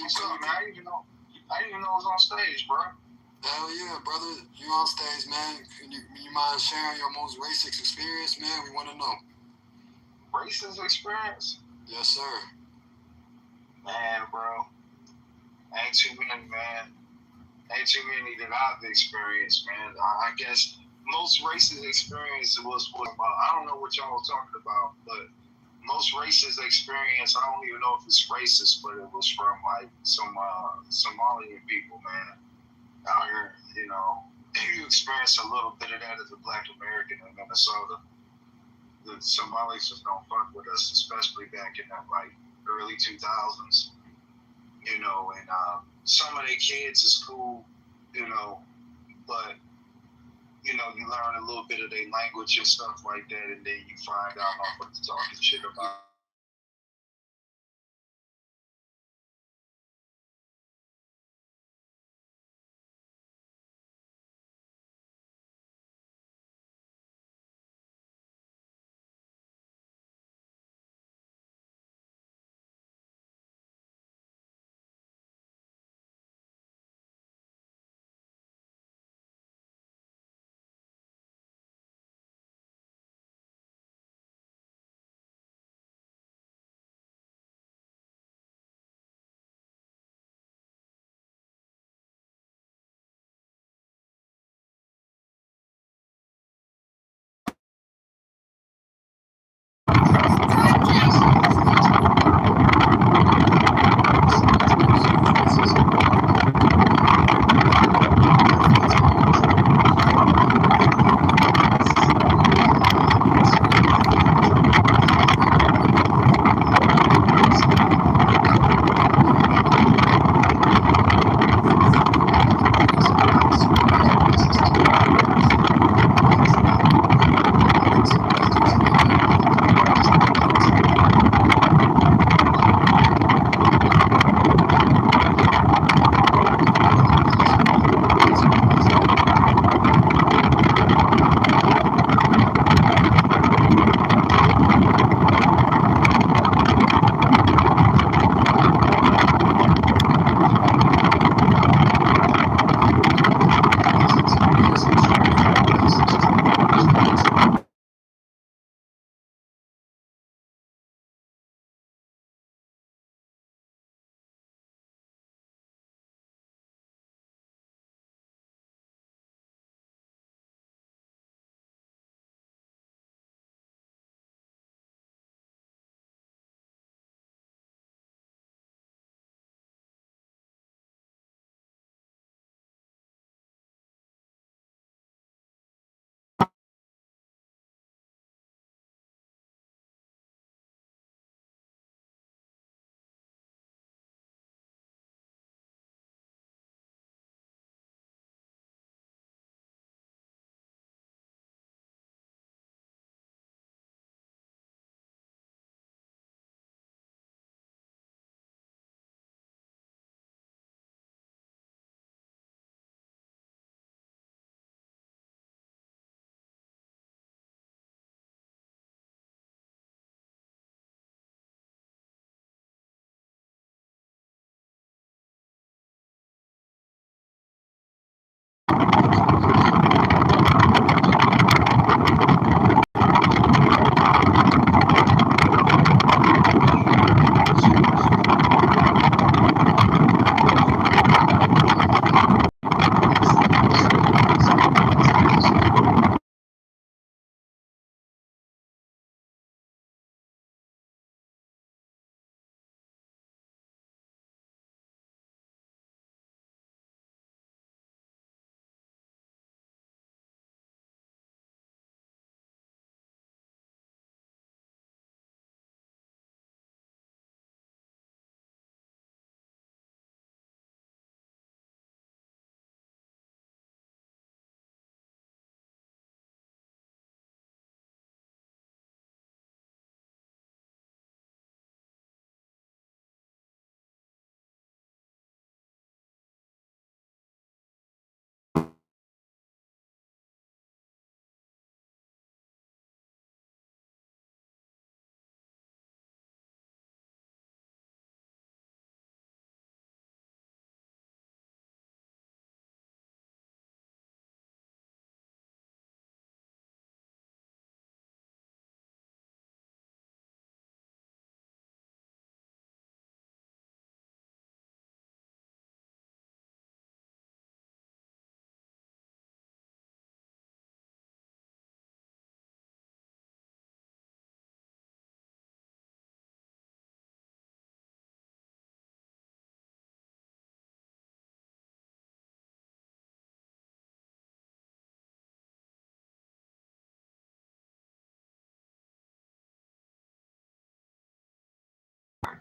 What's up, man? I didn't even know it was on stage, bro.
Hell yeah, brother. You on stage, man. Can you mind sharing your most racist experience, man? We want to know.
Racist experience?
Yes, sir.
Man, bro. Ain't too many, man. Ain't too many that I've experienced, man. I guess most racist experience was I don't know what y'all were talking about, but most racist experience, I don't even know if it's racist, but it was from like some Somalian people, man. Out here, you know, you experience a little bit of that as a Black American in Minnesota. The Somalis just don't fuck with us, especially back in that like early 2000s, you know, and some of their kids is cool, you know, but you know, you learn a little bit of their language and stuff like that, and then you find out motherfuckers talking shit about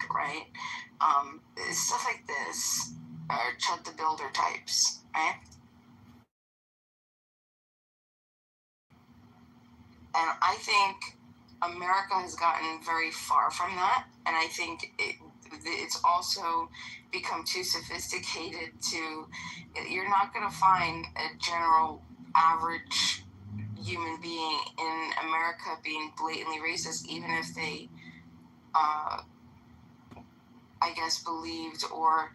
hard, right? Stuff like this, or Chud the Builder types, right? And I think America has gotten very far from that, and I think it's also become too sophisticated you're not going to find a general average human being in America being blatantly racist, even if they, I guess, believed or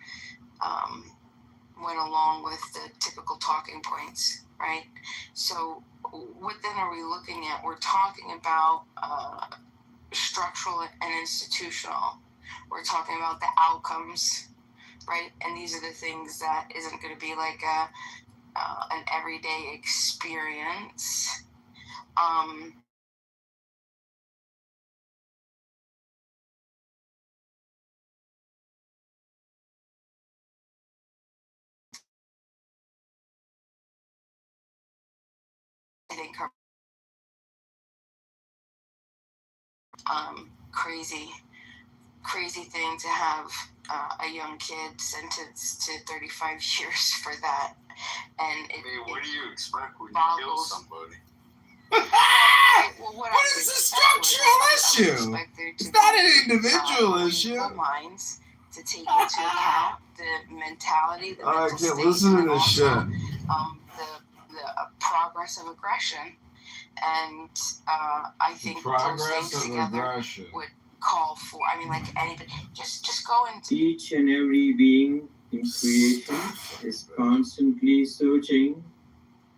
went along with the typical talking points, right? So what then are we looking at? We're talking about structural and institutional. We're talking about the outcomes, right? And these are the things that isn't going to be like an everyday experience. I think crazy thing to have a young kid sentenced to 35 years for that. And
what do you expect when you kill somebody?
What
is a structural issue? It's not an individual issue.
Minds to take into account the mentality, the mental state,
listen to
and
this
also,
shit.
The progress of aggression. And I think those things together would call for. I mean, like anybody, just go into
each and every being in creation is constantly searching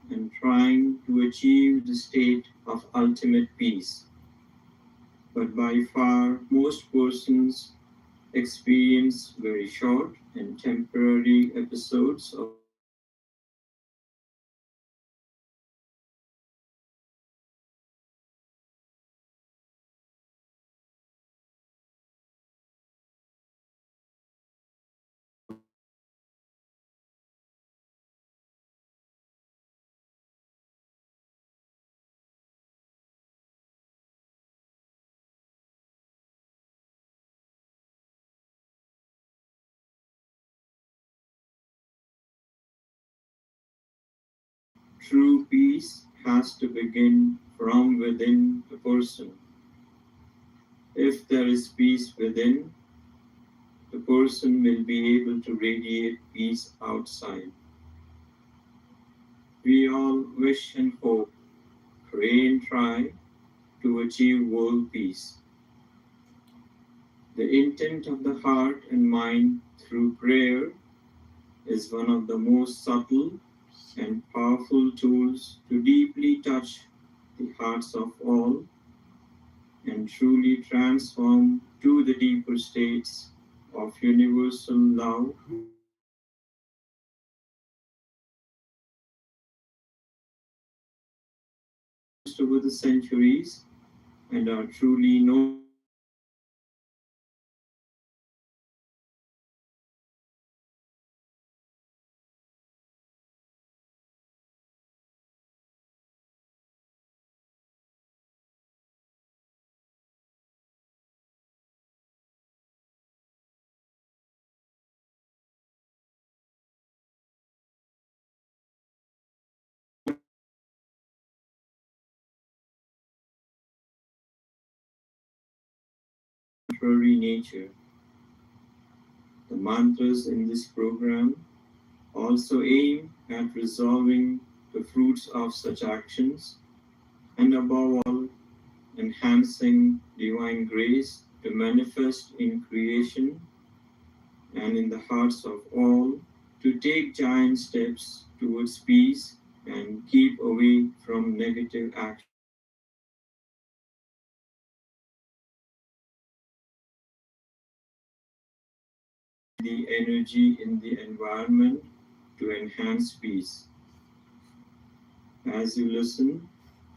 and trying to achieve the state of ultimate peace. But by far, most persons experience very short and temporary episodes of true peace has to begin from within the person. If there is peace within, the person will be able to radiate peace outside. We all wish and hope, pray and try to achieve world peace. The intent of the heart and mind through prayer is one of the most subtle and powerful tools to deeply touch the hearts of all and truly transform to the deeper states of universal love. Over the centuries and are truly known nature. The mantras in this program also aim at resolving the fruits of such actions and above all, enhancing divine grace to manifest in creation and in the hearts of all to take giant steps towards peace and keep away from negative actions. The energy in the environment to enhance peace. As you listen,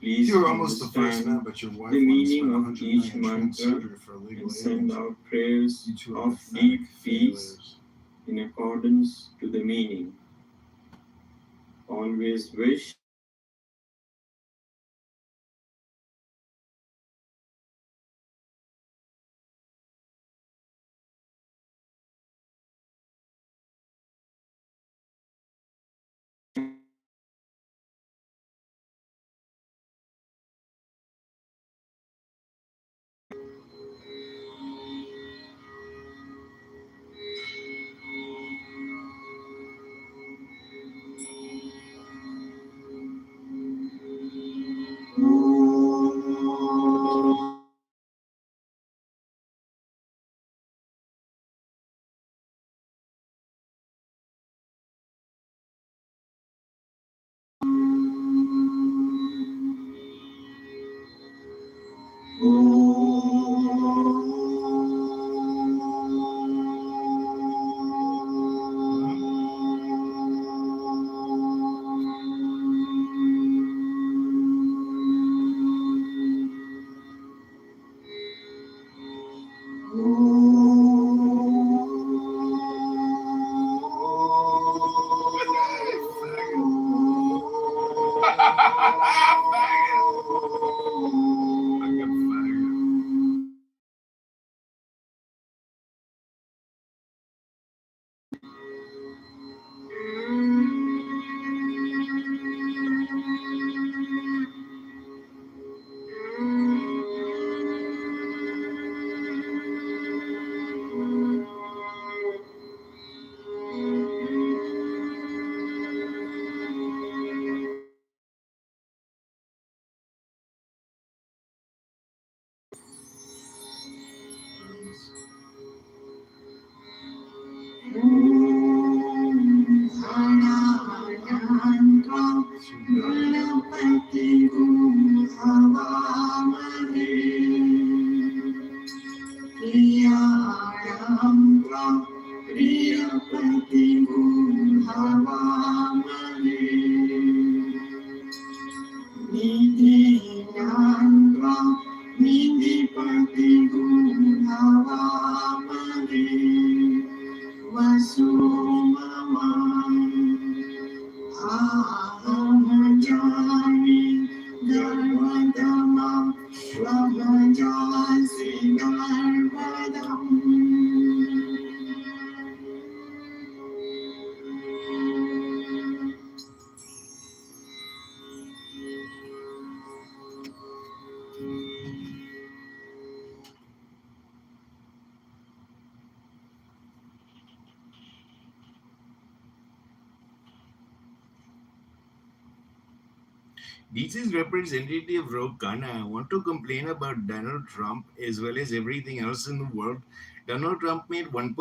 please
You're almost the first man,
understand
but your wife
the
wanted to
meaning
spend
of each
$100 million in
mantra
surgery for illegal
and send
aliens.
out prayers
You two are
of
pathetic
deep peace
failures.
in accordance to the meaning. Always wish
This is representative Rokana. I want to complain about Donald Trump as well as everything else in the world. Donald Trump made 1.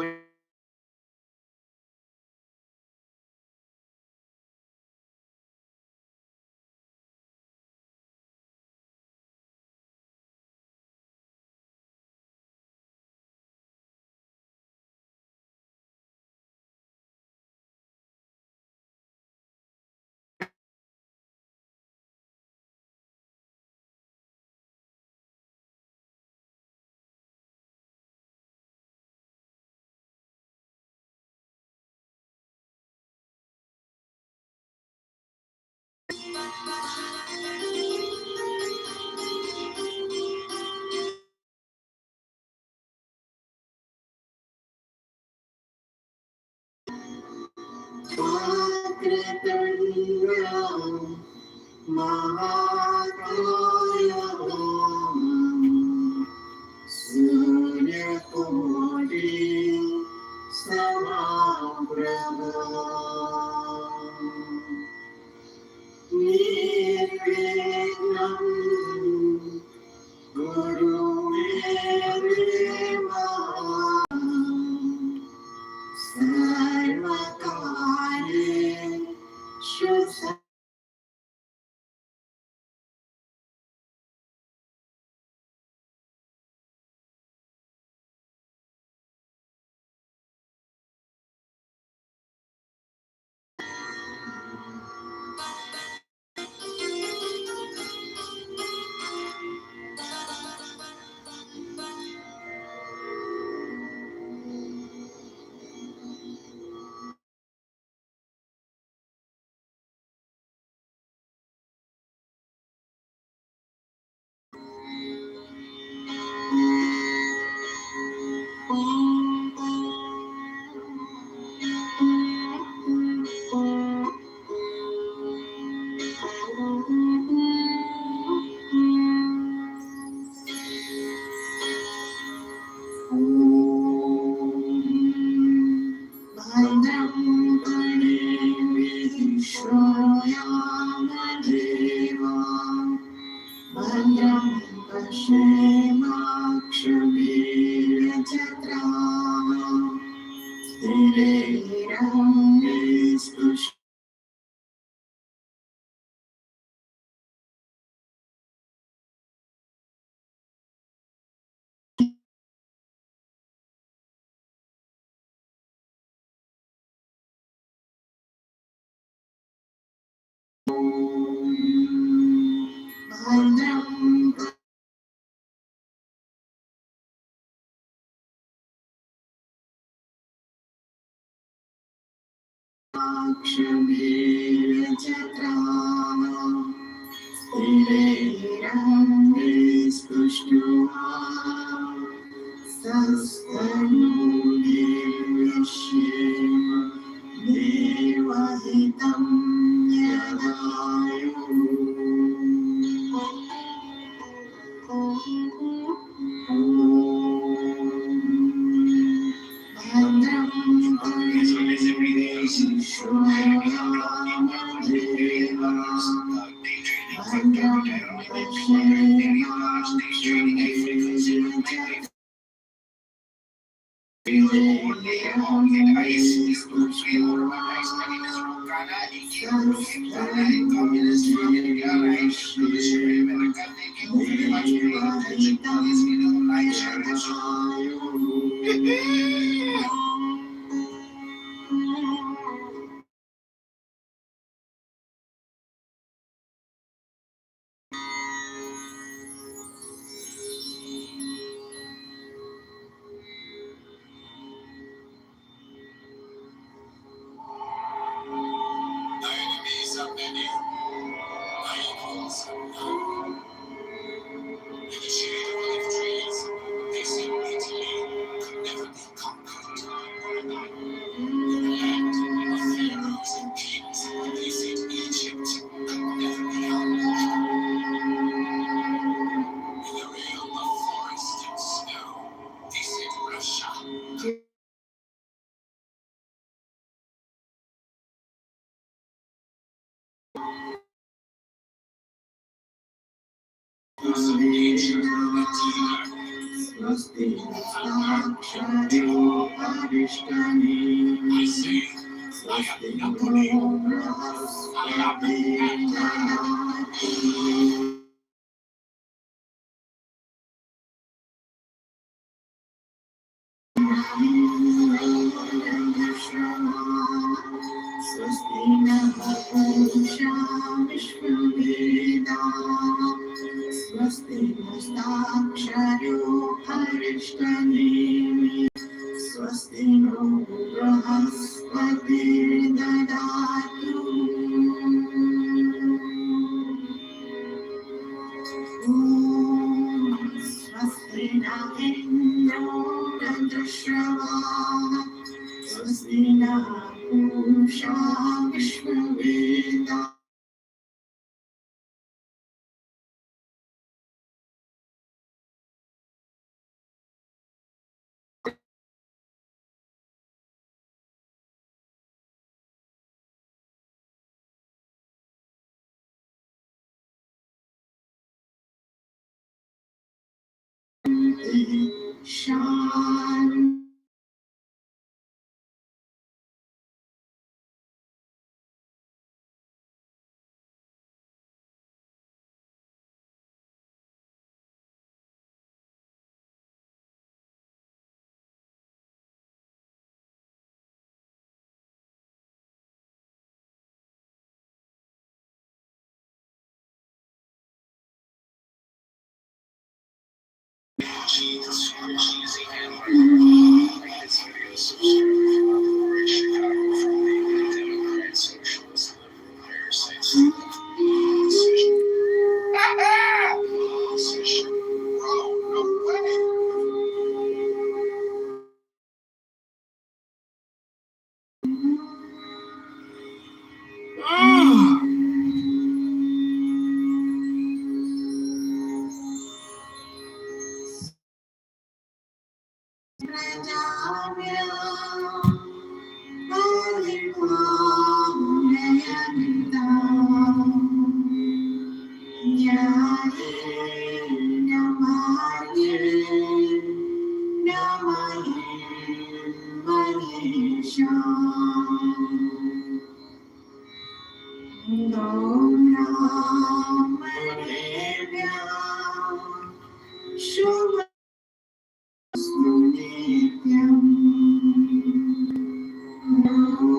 Sure.